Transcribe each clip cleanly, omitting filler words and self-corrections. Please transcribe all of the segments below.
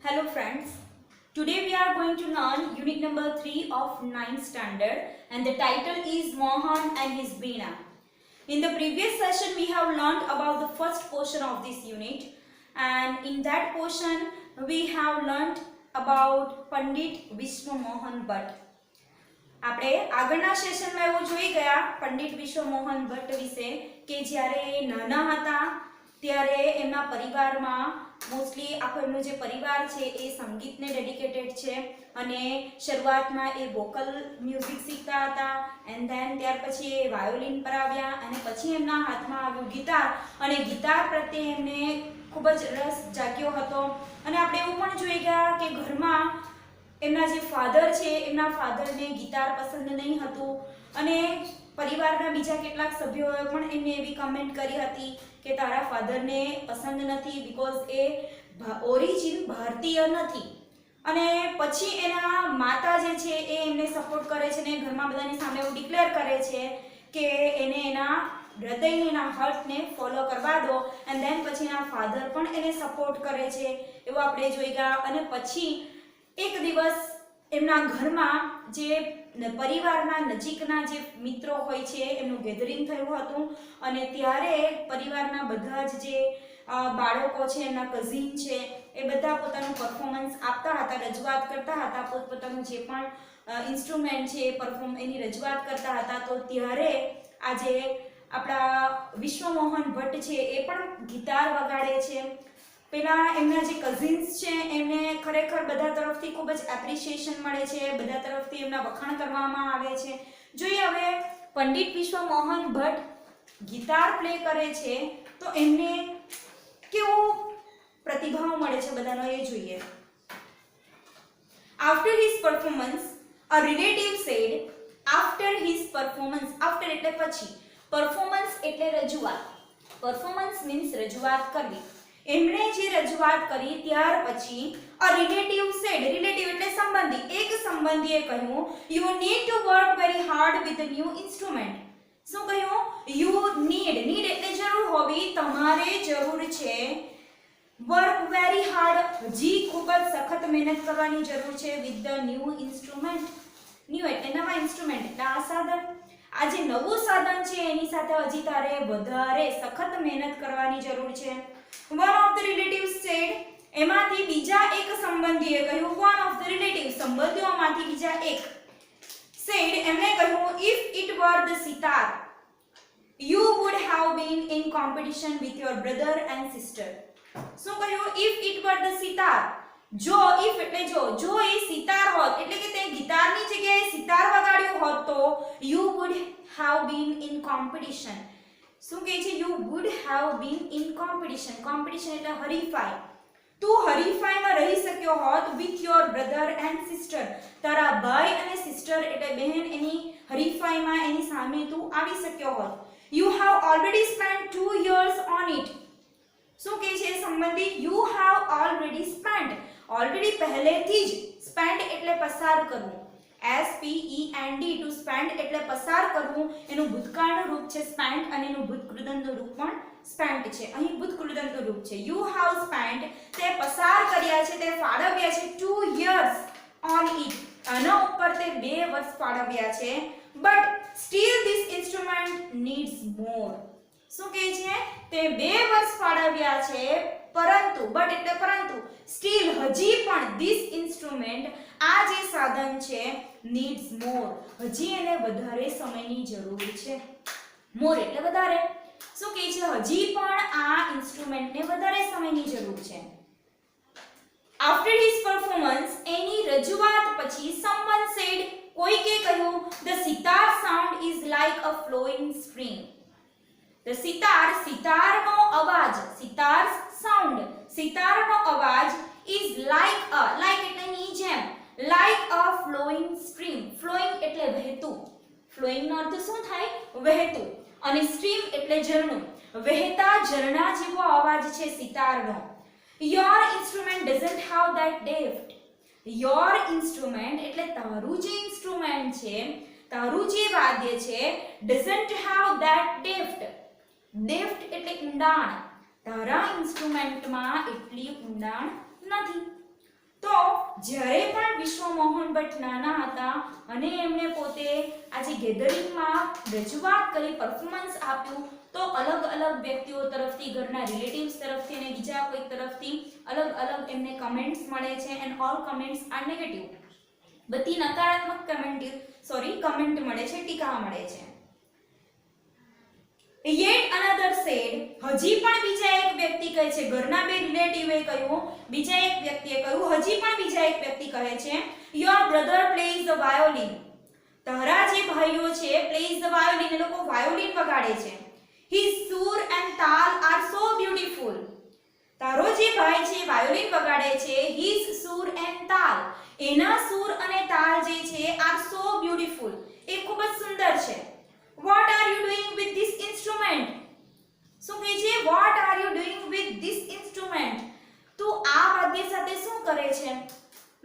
Hello friends, today we are going to learn unit number 3 of 9th standard and the title is Mohan and his Veena. In the previous session we have learned about the first portion of this unit, and in that portion we have learned about Pandit Vishwa Mohan Bhatt. આપણે આગળના સેશનમાં એવું જોઈ ગયા પંડિત વિશ્વ મોહન ભટ્ટ વિશે કે જ્યારે નાના હતા ત્યારે એમના પરિવારમાં મોસ્ટલી આખો એમનો જે પરિવાર છે એ સંગીતને ડેડિકેટેડ છે અને શરૂઆતમાં એ વોકલ મ્યુઝિક શીખતા હતા એન્ડ ધેન ત્યાર પછી એ વાયોલિન પર આવ્યા અને પછી એમના હાથમાં આવ્યું ગિટાર અને ગિટાર પ્રત્યે એમને ખૂબ જ રસ જાગ્યો હતો અને આપણે એવું પણ જોઈ ગયા કે ઘરમાં એમના જે ફાધર છે એમના ફાધરને ગિટાર પસંદ નહીં હતું અને પરિવારના બીજા કેટલાક સભ્યોએ પણ એમને એવી કમેન્ટ કરી હતી કે તારા ફાધરને પસંદ નથી બીકોઝ એ ઓરિજિન ભારતીય નથી અને પછી એના માતા જે છે એ એમને સપોર્ટ કરે છે ને ઘરમાં બધાની સામે એવું ડિક્લેર કરે છે કે એને એના હૃદયને એના હાર્ટને ફોલો કરવા દો એન્ડ ધેન પછી એના ફાધર પણ એને સપોર્ટ કરે છે એવું આપણે જોઈ ગયા અને પછી એક દિવસ એમના ઘરમાં જે પરિવારના નજીકના જે મિત્રો હોય છે એમનું ગેધરિંગ થયું હતું અને ત્યારે પરિવારના બધા જ જે બાળકો છે એમના કઝિન છે એ બધા પોતાનું પરફોર્મન્સ આપતા હતા રજૂઆત કરતા હતા પોતપોતાનું જે પણ ઇન્સ્ટ્રુમેન્ટ છે એની રજૂઆત કરતા હતા તો ત્યારે આજે આપણા વિશ્વમોહન ભટ્ટ છે એ પણ ગિટાર વગાડે છે પેલા એમના જે કઝિન્સ છે એમને ખરેખર બધા તરફથી ખૂબ જ એપ્રિશિએશન મળે છે બધા તરફથી એમના વખાણ કરવામાં આવે છે જોઈએ હવે પંડિત વિશ્વ મોહન ભટ્ટ ગિટાર પ્લે કરે છે તો એમને કેવો પ્રતિભાવ મળે છે બધાનો એ જોઈએ. After his performance, a relative said, after his performance, after એટલે પછી, performance એટલે રજૂઆત, performance means રજૂઆત કરવી. એમણે જે રજૂઆત કરી ત્યાર પછી a relative said, relative એટલે સંબંધી, એક સંબંધીએ કહ્યું you need to work very hard with the new instrument. શું કહ્યું? you need એટલે જરૂર હોવી, તમારે જરૂર છે work very hard, હજી ખૂબ જ સખત મહેનત કરવાની જરૂર છે with the new instrument. new એટલે નવા ઇન્સ્ટ્રુમેન્ટ એટલે આ સાધન, આ જે નવું સાધન છે એની સાથે હજી તારે વધારે સખત મહેનત કરવાની જરૂર છે. One of the relatives said, એમાંથી બીજા એક સંબંધીએ કહ્યું, one of the relatives સંબંધીઓમાંથી બીજા એક said, એમણે કહ્યું, if it were the sitar, you would have been in competition with your brother and sister. શું કહ્યું? if it were the sitar, જો if એટલે જો એ સિતાર હોત એટલે કે તે ગિટારની જગ્યાએ સિતાર વગાડ્યું હોત તો you would have been in competition. શું કહે છે? you would have been in competition. competition એટલે હરીફાઈ. તું હરીફાઈમાં રહી શક્યો હોત with your brother and sister. તારા ભાઈ અને સિસ્ટર એટલે બહેન એની હરીફાઈમાં એની સામે તું આવી શક્યો હોત. you have already spent 2 years on it. શું કહે છે સંબંધી? you have already spent, already પહેલેથી જ, spent એટલે પસાર કરવું, SPEND, to spend એટલે પસાર કરવું, એનું ભૂતકાળનું રૂપ છે spent અને એનું ભૂતકૃદંતનું રૂપ પણ spent છે. અહીં ભૂતકૃદંતનું રૂપ છે. you have spent તે પસાર કર્યા છે, તે ફાળવ્યા છે 2 years on it, આના ઉપર તે 2 વર્ષ ફાળવ્યા છે. but still this instrument needs more. શું કહે છે? તે 2 વર્ષ ફાળવ્યા છે પરંતુ બટ એટલે પરંતુ સ્ટીલ હજી પણ this instrument આ જે સાધન છે needs more, હજી એને વધારે સમયની જરૂર છે. more એટલે વધારે. શું કહે છે? હજી પણ આ ઇન્સ્ટ્રુમેન્ટને વધારે સમયની જરૂર છે. after his performance, એની રજૂઆત પછી someone said, કોઈકે કહ્યું, the sitar sound is like a flowing stream. the sitar, સિતારનો અવાજ, sitar sound, સિતારનો અવાજ is like a, like એટલે ની જેમ, like a flowing stream. flowing એટલે વહેતું. flowing નો અર્થ શું થાય? વહેતું. અને stream એટલે ઝરણું. વહેતા ઝરણા જેવો અવાજ છે સિતારનો. your instrument doesn't have that depth. your instrument એટલે તારું જે ઇન્સ્ટ્રુમેન્ટ છે, તારું જે વાદ્ય છે, doesn't have that depth. depth એટલે ઊંડાણ. તારા ઇન્સ્ટ્રુમેન્ટમાં એટલી ઊંડાણ નથી. તો જ્યારે પણ વિશ્વ મોહન ભટ્ટ નાના હતા અને એમણે પોતે આજે ગેધરિંગમાં રજૂઆત કરી, પરફોર્મન્સ આપ્યું, તો અલગ અલગ વ્યક્તિઓ તરફથી, ઘરના રિલેટિવ્સ તરફથી અને બીજા કોઈ તરફથી અલગ અલગ એમને કમેન્ટ્સ મળે છે, and all comments are negative. બધી નકારાત્મક કમેન્ટ મળે છે, ટીકા મળે છે. Yet another said, હજી પણ બીજા એક વ્યક્તિ કહે છે, ઘરના બે રિલેટિવે કહ્યું, બીજા એક વ્યક્તિએ કહ્યું, હજી પણ બીજા એક વ્યક્તિ કહે છે, your brother plays the violin. તારા જે ભાઈઓ છે plays the violin, એ લોકો વાયોલિન વગાડે છે. His sur and tal are so beautiful. તારો જે ભાઈ છે વાયોલિન વગાડે છે, his sur and tal, એના સુર અને તાલ જે છે are so beautiful, એ ખૂબ જ સુંદર છે. What are you doing with this instrument? શું કહે છે? What are you doing with this instrument? તું આ વાદ્ય સાથે શું કરે છે?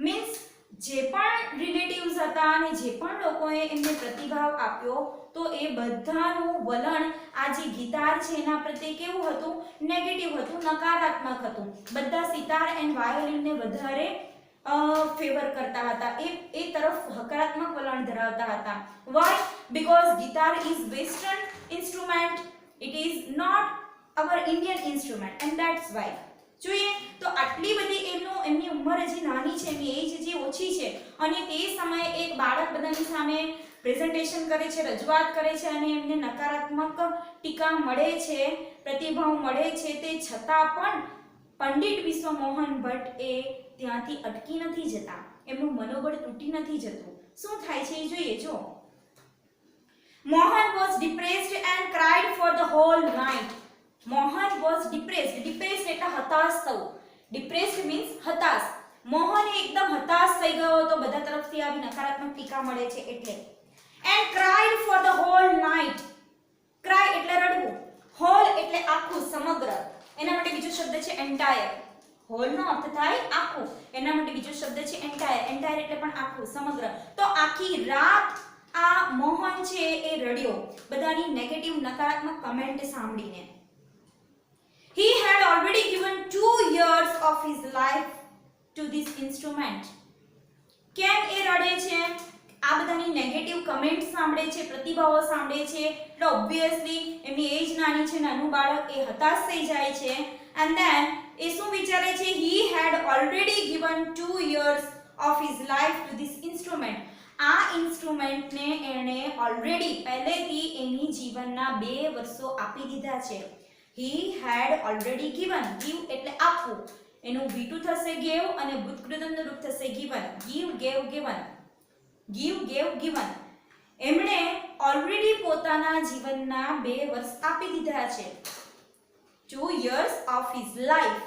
મીન્સ જે પણ રિલેટિવ્સ હતા અને જે પણ લોકોએ એમને પ્રતિભાવ આપ્યો, તો એ બધાનું વલણ આ જે ગિટાર છે એના પ્રત્યે કેવું હતું? નેગેટિવ હતું, નકારાત્મક હતું. બધા સિતાર એન્ડ વાયોલિનને વધારે ફેવર કરતા હતા, એ તરફ હકારાત્મક વલણ ધરાવતા હતા. Why? Because guitar is western instrument, it is not our Indian instrument, and that's why. જોઈએ તો આટલી બધી એમની ઉંમર હજી નાની છે, એમની એજ હજી ઓછી છે, અને તે સમયે એક બાળક બધાની સામે પ્રેઝન્ટેશન કરે છે, રજૂઆત કરે છે, અને એમને નકારાત્મક ટીકા મળે છે, પ્રતિભાવ મળે છે, તે છતાં પણ પંડિત વિશ્વ મોહન ભટ્ટ એ ત્યાંથી અટકી નથી જતા, એમનું મનોબળ તૂટી નથી જતું. શું થાય છે એ જોઈએ. જો Mohan was depressed and cried for the whole night. Mohan was depressed. depressed એટલે હતાશ થવું. depressed means હતાશ. મોહન એકદમ હતાશ થઈ ગયો હતો, બધા તરફથી આવી નકારાત્મક ટીકા મળે છે એટલે. and cried for the whole night. cry એટલે રડવું, whole એટલે આખું, સમગ્ર. એના માટે બીજો શબ્દ છે entire. whole નો અર્થ થાય આખું, એના માટે બીજો શબ્દ છે entire. entire એટલે પણ આખું, સમગ્ર. તો આખી રાત આ મોહન છે એ રડ્યો બધાની નેગેટિવ નકારાત્મક કમેન્ટ સાંભળીને. He had already given 2 years of his life to this instrument. કેમ એ રડે છે? આ બધાની નેગેટિવ કમેન્ટ સાંભળે છે, પ્રતિભાવો સાંભળે છે, એટલે ઓબ્વિયસલી એમની એજ નાની છે, નાનું બાળક, એ હતાશ થઈ જાય છે. and then એ શું વિચારે છે? He had already given 2 years of his life to this instrument. આ ઇન્સ્ટ્રુમેન્ટને એણે ઓલરેડી પહેલેથી એની જીવનના 2 વર્ષો આપી દીધા છે. He had already given. give એટલે આપવું, એનું V2 થશે gave અને ભૂતકૃતનું રૂપ થશે given. give gave given. give gave given. એમણે ઓલરેડી પોતાના જીવનના 2 વર્ષ આપી દીધા છે. 2 years of his life,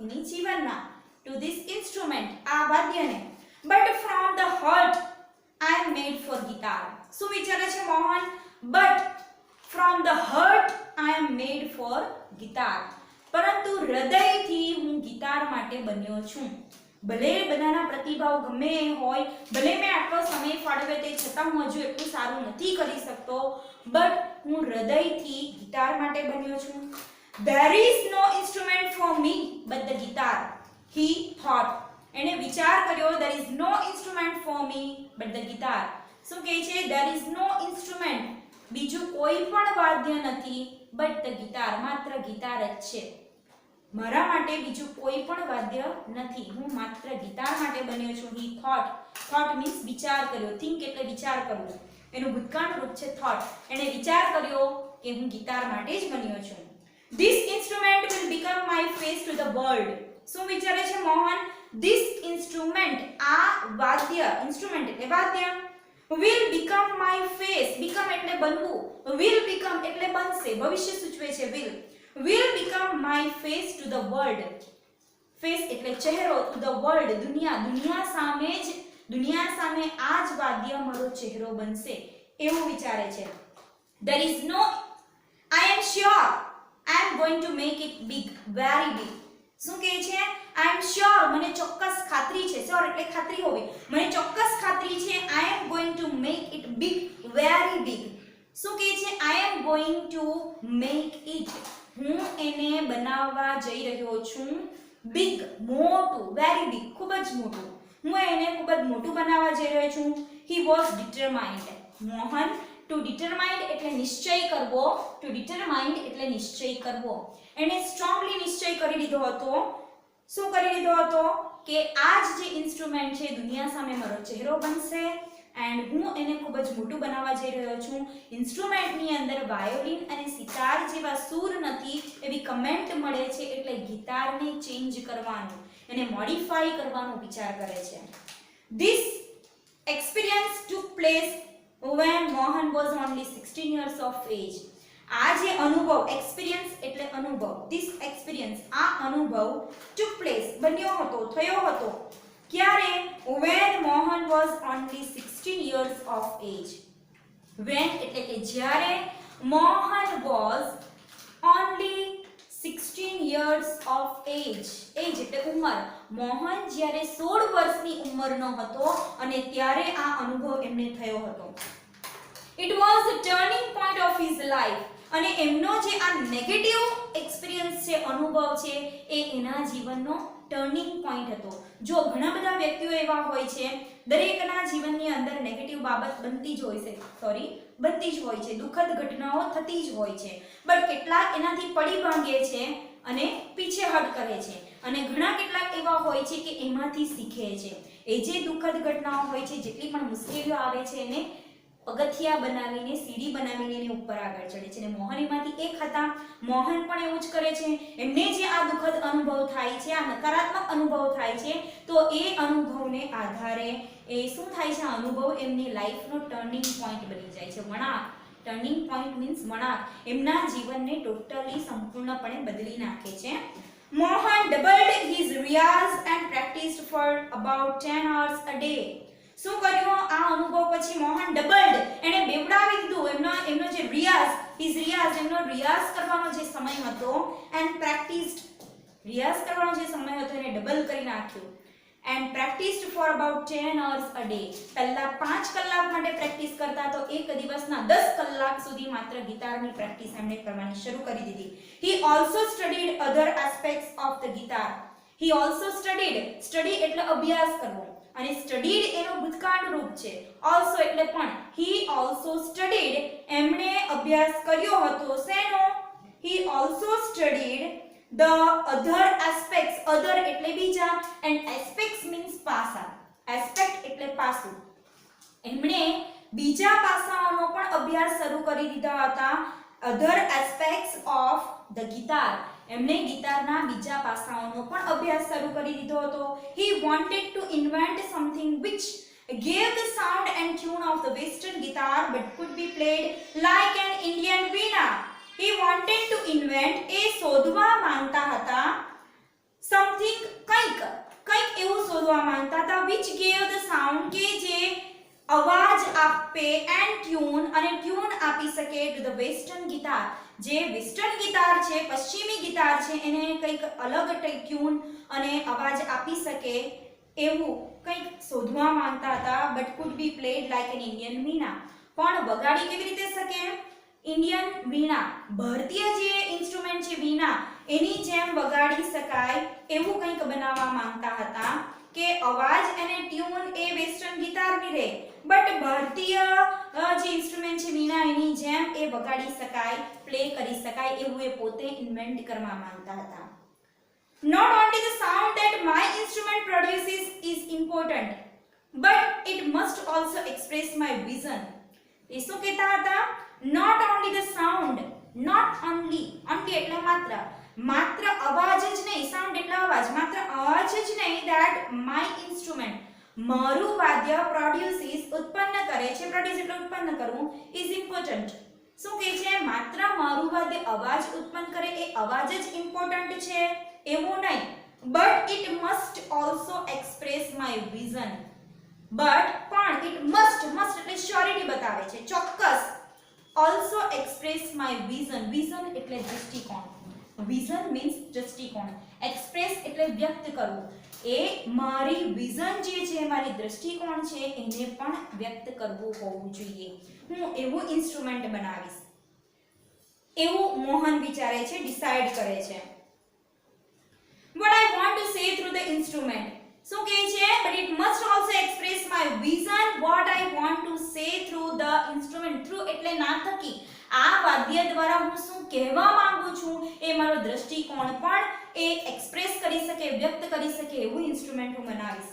એની જીવનના, to this instrument, આ વાદ્યને. but from the heart I am made for guitar. શું વિચારે છે Mohan? but from the heart I am made for guitar. પરંતુ હૃદયથી હું ગિટાર માટે બન્યો છું. ભલે બધાના પ્રતિભાવ ગમે હોય, ભલે મેં આટલો સમય ફાળવ્યો તે છતાં હું હજુ એટલું સારું નથી કરી શકતો, બટ હું હૃદયથી ગિટાર માટે બન્યો છું. There is no instrument for me but the guitar, he thought. એણે વિચાર કર્યો, there is no instrument for me but the guitar. શું કહે છે? there is no instrument, બીજું કોઈ પણ વાદ્ય નથી, but the guitar, માત્ર ગિટાર જ છે. મારા માટે બીજું કોઈ પણ વાદ્ય નથી, હું માત્ર ગિટાર માટે બન્યો છું. he thought. thought means વિચાર કર્યો. think એટલે વિચાર કરવું, એનું ભૂતકાળનું રૂપ છે thought. એણે વિચાર કર્યો કે હું ગિટાર માટે જ બન્યો છું. This instrument will become my face to the world. શું વિચારે છે મોહન? This instrument, આ વાદ્ય, instrument એટલે વાદ્ય, will become my face. become એટલે બનવું, will become એટલે બનશે, ભવિષ્ય સૂચવે છે will become my face to the world. face એટલે ચહેરો, to the world, દુનિયા સામે આ જ વાદ્ય મારો ચહેરો બનશે, એવું વિચારે છે. There is no, I am sure I am going to make it big, very big. શું કહે છે? I am sure, મને ચોક્કસ ખાતરી છે. sure એટલે ખાતરી હોવી, મને ચોક્કસ ખાતરી છે. I am going to make it big, very big. શું કહે છે? I am going to make it, હું એને બનાવવા જઈ રહ્યો છું બિગ મોટું, વેરી બિગ ખૂબ જ મોટું. હું એને ખૂબ જ મોટું બનાવવા જઈ રહ્યો છું. He was determined. Mohan to determined એટલે નિશ્ચય કરવો, ટુ ડિટરમાઇન્ડ એટલે નિશ્ચય કરવો. એણે સ્ટ્રોંગલી નિશ્ચય કરી લીધો હતો. શું કરી લીધો હતો કે આ જે ઇન્સ્ટ્રુમેન્ટ છે દુનિયા સામે મારો ચહેરો બનશે એન્ડ હું એને ખૂબ જ મોટું બનાવવા જઈ રહ્યો છું. ઇન્સ્ટ્રુમેન્ટની અંદર વાયોલિન અને સિતાર જેવા સૂર નથી એવી કમેન્ટ મળે છે, એટલે ગિટારને ચેન્જ કરવાનું, એને મોડિફાઈ કરવાનો વિચાર કરે છે. This experience took place when Mohan was only 16 years of age. આ જે અનુભવ, એક્સપિરિયન્સ એટલે અનુભવ, this experience આ અનુભવ took place બન્યો હતો, થયો હતો ક્યારે? when Mohan was only 16 years of age. when એટલે કે જ્યારે Mohan was only 16 years of age. age એટલે ઉંમર. મોહન જ્યારે 16 વર્ષની ઉંમરનો હતો અને ત્યારે આ અનુભવ એમને થયો હતો. It was a turning point of his life. અને એમનો જે આ નેગેટિવ એક્સપિરિયન્સ છે, અનુભવ છે, એ એના જીવનનો ટર્નિંગ પોઈન્ટ હતો. જો ઘણા બધા વ્યક્તિઓ એવા હોય છે, દરેકના જીવનની અંદર નેગેટિવ બાબત બનતી જ હોય છે, દુઃખદ ઘટનાઓ થતી જ હોય છે, બટ કેટલાક એનાથી પડી ભાંગે છે અને પીછેહટ કરે છે, અને ઘણા કેટલાક એવા હોય છે કે એમાંથી શીખે છે. એ જે દુઃખદ ઘટનાઓ હોય છે, જેટલી પણ મુશ્કેલીઓ આવે છે, એને પગથિયા બનાવીને, સીડી બનાવીને એને ઉપર આગળ ચડે છે. અને મોહન એમાંથી એક હતા. મોહન પણ એવું જ કરે છે. એમને જે આ દુઃખદ અનુભવ થાય છે, આ નકારાત્મક અનુભવ થાય છે, તો એ અનુભવને આધારે એ શું થાય છે, આ અનુભવ એમની લાઈફનો ટર્નિંગ પોઈન્ટ બની જાય છે. વળાંક. ટર્નિંગ પોઈન્ટ મીન્સ વળાંક. એમના જીવનને ટોટલી સંપૂર્ણપણે બદલી નાખે છે. મોહન ડબલ્ડ હિઝ રિયાઝ and practised for about 10 hours a day. શું કર્યું? આ અનુભવ પછી મોહન ડબલ્ડ, એને બેવડાવી દીધું એમનો જે રિયાઝ, હિઝ રિયાઝ, એમનો રિયાઝ કરવાનો જે સમય હતો, એન્ડ પ્રેક્ટિસ્ડ, રિયાઝ કરવાનો જે સમય હતો એને ડબલ કરી નાખ્યો. And practised for about 10 hours a day. પહેલા 5 કલાક માટે પ્રેક્ટિસ કરતા તો એક દિવસના 10 કલાક સુધી માત્ર ગિટારની પ્રેક્ટિસ એમણે કરવાની શરૂ કરી દીધી. He also studied other aspects of the guitar. He also studied, study એટલે અભ્યાસ કરવો, અને સ્ટડીડ એનો ભૂતકાળ રૂપ છે. ઓલ્સો એટલે પણ. હી ઓલ્સો સ્ટડીડ, એમણે અભ્યાસ કર્યો હતો. શેનો? He also studied the other aspects. other એટલે બીજા, and aspects means પાસા. aspect એટલે પાસું. એમણે બીજા પાસાઓનો પણ અભ્યાસ શરૂ કરી દીધા હતા. other aspects of the guitar. એમણે ગિટારના બીજા પાસાઓનો પણ અભ્યાસ શરૂ કરી દીધો હતો. he wanted to invent something which gave the sound and tune of the western guitar but could be played like an Indian veena. he wanted to invent, એ શોધવા માંગતા હતા, something, કંઈક એવું શોધવા માંગતા હતા, which gave the sound, કે જે અવાજ આપે, and tune, અને ટ્યુન આપી શકે to the western guitar. જે વેસ્ટર્ન ગિટાર છે, પશ્ચિમી ગિટાર છે, એને કંઈક અલગ ટ્યુન અને અવાજ આપી શકે એવું કંઈક શોધવા માંગતા હતા. but could be played like an Indian veena. પણ વગાડી કેવી રીતે શકે? ઇન્ડિયન વીણા, ભારતીય જે ઇન્સ્ટ્રુમેન્ટ છે વીણા, એની જેમ વગાડી શકાય એવું કંઈક બનાવવા માંગતા હતા કે અવાજ અને ટ્યુન એ વેસ્ટર્ન ગિટારની રહે, બટ ભારતીય જે ઇન્સ્ટ્રુમેન્ટ છે વીણા, એની જેમ એ વગાડી શકાય, પ્લે કરી શકાય એવું એ પોતે ઇન્વેન્ટ કરવા માંગતા હતા. Not only the sound that my instrument produces is important, but it must also express my vision. એ શું કહેતા હતા? Not only the sound, not only એટલે માત્ર અવાજ જ નહીં, sound એટલે અવાજ, માત્ર અવાજ જ નહીં, that my instrument, મારું વાદ્ય produces, ઉત્પન્ન કરે છે, produce એટલે ઉત્પન્ન કરવું, is important. શું કહે છે? માત્ર મારું વાદ્ય અવાજ ઉત્પન્ન કરે એ અવાજ જ ઇમ્પોર્ટન્ટ છે એવું નહીં, but it must also express my vision. but પણ it must એટલે શ્યોરિટી બતાવે છે, ચોક્કસ. also express my vision. vision એટલે દૃષ્ટિકોણ. vision means દૃષ્ટિકોણ. express એટલે વ્યક્ત કરવું. એ મારી વિઝન જે છે, મારી દૃષ્ટિકોણ છે, એને પણ વ્યક્ત કરવું હોવું જોઈએ. હું એવું ઇન્સ્ટ્રુમેન્ટ બનાવીશ એવું મોહન વિચારે છે, ડિસાઈડ કરે છે. what I want to say through the instrument. શું કહે છે? but it must also express my vision what I want to say through the instrument. through એટલે ના થકી આ વાદ્ય દ્વારા હું શું કહેવા માંગુ છું એ મારો દ્રષ્ટિકોણ પણ એ એક્સપ્રેસ કરી શકે, વ્યક્ત કરી શકે એવું ઇન્સ્ટ્રુમેન્ટ હું બનાવીશ.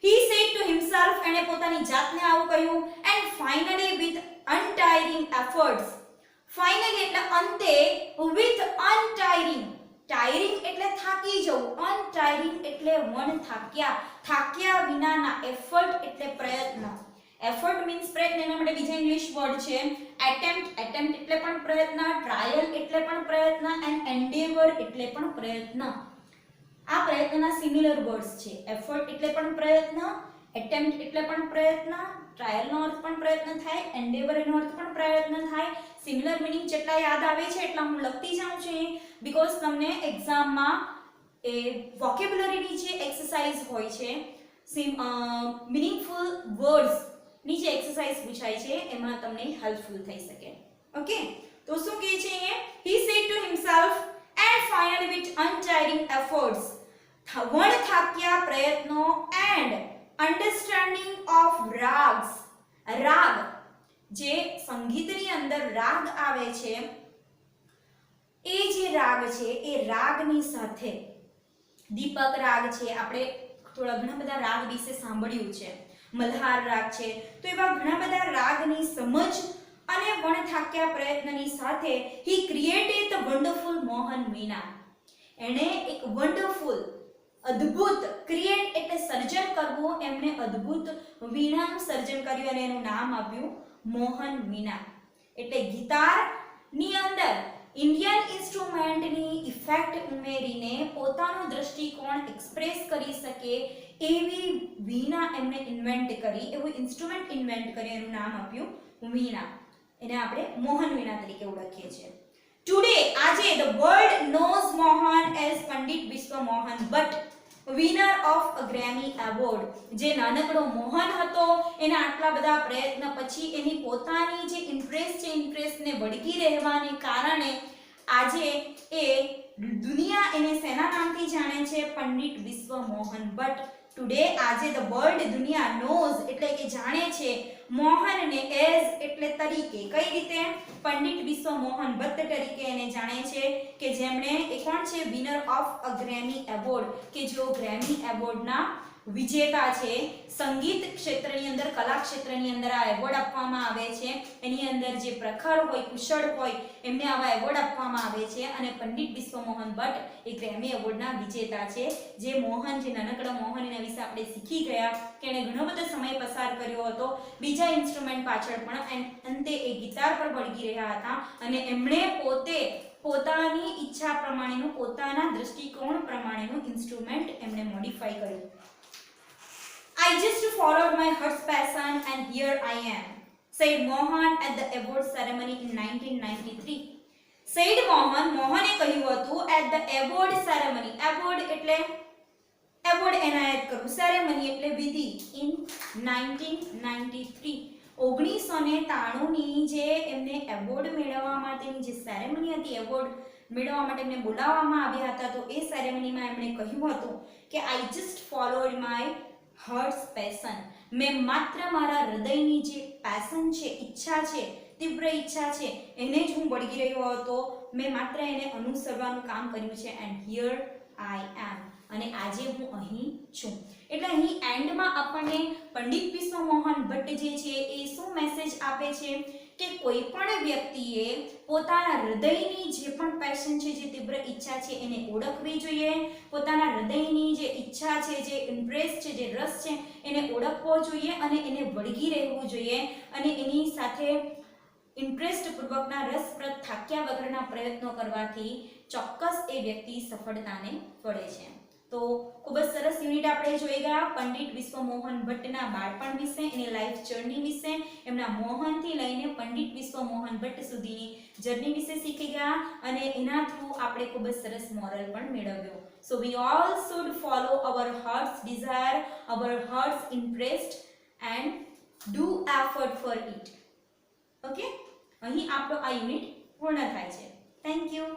he said to himself, એણે પોતાની જાતને આવું કહ્યું. and finally with untiring efforts, finally એટલે અંતે, with untiring, tiring એટલે થાકી જવું, untiring એટલે વણ થાક્યા, થાક્યા વિનાના, effort એટલે પ્રયત્ન, effort means પ્રયત્ન, એના માટે બીજા ઇંગ્લિશ વર્ડ છે attempt, attempt એટલે પણ પ્રયત્ન, trial એટલે પણ પ્રયત્ન and endeavor એટલે પણ પ્રયત્ન. આ પ્રયત્નના સિમિલર વર્ડ્સ છે. effort એટલે પણ પ્રયત્ન, attempt એટલે પણ પ્રયત્ન, ટ્રાયલ નો અર્થ પણ પ્રયત્ન થાય, endeavor એનો અર્થ પણ પ્રયત્ન થાય. સિમિલર મીનિંગ જેટલા યાદ આવે છે એટલા હું લખતી જાઉં છું બીકોઝ તમને એક્ઝામમાં એ વોકેબ્યુલરીની જે એક્સરસાઇઝ હોય છે, મીનિંગફુલ વર્ડ્સ ની જે એક્સરસાઇઝ પૂછાય છે એમાં તમને હેલ્પફુલ થઈ શકે. ઓકે, તો શું કહે છે અહીંયા? he said to himself and finally with untiring efforts, વણ થાક્યા પ્રયત્નો and understanding of rags, રાગ જે સંગીતની અંદર રાગ આવે છે એ જે રાગ છે એ રાગની સાથે દીપક રાગ છે, આપણે થોડા ઘણા બધા રાગ વિશે સાંભળ્યું છે, મલ્હાર રાગ છે, તો એવા ઘણા બધા રાગની સમજ અને વણથાક્યા પ્રયત્નની સાથે he created the wonderful Mohan વીણા. એણે એક વન્ડરફુલ, અદ્ભુત, ક્રિએટ એટલે સર્જન કરવું, એમણે અદ્ભુત વીણાનું સર્જન કર્યું અને એનું નામ આપ્યું મોહન વીણા. એટલે ગિટારની અંદર ઇન્ડિયન ઇન્સ્ટ્રુમેન્ટની ઇફેક્ટ ઉમેરીને પોતાનો દ્રષ્ટિકોણ એક્સપ્રેસ કરી શકે એવી વીણા એમણે ઇન્વેન્ટ કરી, એવું ઇન્સ્ટ્રુમેન્ટ ઇન્વેન્ટ કરી, એનું નામ આપ્યું વીણા. એને આપણે મોહન વીણા તરીકે ઓળખીએ છીએ. ટુડે, આજે, the world knows Mohan as Pandit વિશ્વ Mohan Bhatt, winner of a Grammy Award. જે નાનકડો મોહન હતો એના આટલા બધા પ્રયત્ન પછી એની પોતાની જે ઇન્ટરેસ્ટ છે, ઇન્ટરેસ્ટને વળગી રહેવાને કારણે આજે એ દુનિયા એને શેના નામથી જાણે છે? પંડિત વિશ્વ મોહન ભટ્ટ. ટુડે, આજે, the world, દુનિયા, knows એટલે કે જાણે છે મોહનને as એટલે તરીકે. કઈ રીતે? પંડિત વિશ્વ મોહન ભટ્ટ તરીકે એને જાણે છે કે જેમણે એ કોણ છે? Winner of a Grammy award, કે જેઓ ગ્રેમી એવોર્ડના વિજેતા છે. સંગીત ક્ષેત્રની અંદર, કલા ક્ષેત્રની અંદર આ એવોર્ડ આપવામાં આવે છે. એની અંદર જે પ્રખર હોય, કુશળ હોય એમને આવા એવોર્ડ આપવામાં આવે છે અને પંડિત વિશ્વ મોહન ભટ્ટ એ ગ્રેમી એવોર્ડના વિજેતા છે. જે મોહન, જે નાનકડા મોહન, એના વિશે આપણે શીખી ગયા કે એણે ઘણો બધો સમય પસાર કર્યો હતો બીજા ઇન્સ્ટ્રુમેન્ટ પાછળ પણ, અંતે એ ગિટાર પર વળગી રહ્યા હતા અને એમણે પોતે પોતાની ઈચ્છા પ્રમાણેનું, પોતાના દ્રષ્ટિકોણ પ્રમાણેનું ઇન્સ્ટ્રુમેન્ટ એમણે મોડિફાઈ કર્યું. I just followed my heart's passion and here I am, said Mohan at the award ceremony in 1993. Said Mohan, મોહને કહ્યું હતું at the award ceremony. award એટલે એવોર્ડ એનાયત કરવું, સેરેમની એટલે વિધિ. in 1993, 1993 ની જે એમને એવોર્ડ મેળવવા માટેની જે સેરેમની હતી, એવોર્ડ મેળવવા માટે એમને બોલાવવામાં આવ્યા હતા, તો એ સેરેમનીમાં એમણે કહ્યું હતું કે I just followed my heart's passion, મેં માત્ર મારા હૃદયની જે પેશન છે, ઈચ્છા છે, તીવ્ર ઈચ્છા છે, એને જ હું વળગી રહ્યો હતો, મેં માત્ર એને અનુસરવાનું કામ કર્યું છે. and here I am, અને આજે હું અહીં છું. એટલે અહીં એન્ડમાં આપણને પંડિત વિશ્વ મોહન ભટ્ટ જે છે એ શું મેસેજ આપે છે કે કોઈ પણ વ્યક્તિએ પોતાના હૃદયની જે પણ પેશન છે, જે તીવ્ર ઈચ્છા છે એને ઓળખવી જોઈએ. પોતાના હૃદયની જે ઈચ્છા છે, જે ઇન્ટરેસ્ટ છે, જે રસ છે એને ઓળખવો જોઈએ અને એને વળગી રહેવું જોઈએ અને એની સાથે ઇન્ટરેસ્ટ પૂર્વકના રસપ્રદ, થાક્યા વગરના પ્રયત્નો કરવાથી ચોક્કસ એ વ્યક્તિ સફળતાને વળે છે. તો ખૂબ જ સરસ યુનિટ આપણે જોઈ ગયા પંડિત વિશ્વ મોહન ભટ્ટના બાળપણ વિશે, એની લાઈફ જર્ની વિશે, એમના મોહનથી લઈને પંડિત વિશ્વ મોહન ભટ્ટ સુધીની જર્ની વિશે શીખી ગયા અને એના થ્રુ આપણે ખૂબ જ સરસ મોરલ પણ મેળવ્યો. So we all should follow our heart's desire, our heart's interest and do effort for it. Okay? અહીં આપણો આ યુનિટ પૂર્ણ થાય છે. Thank you.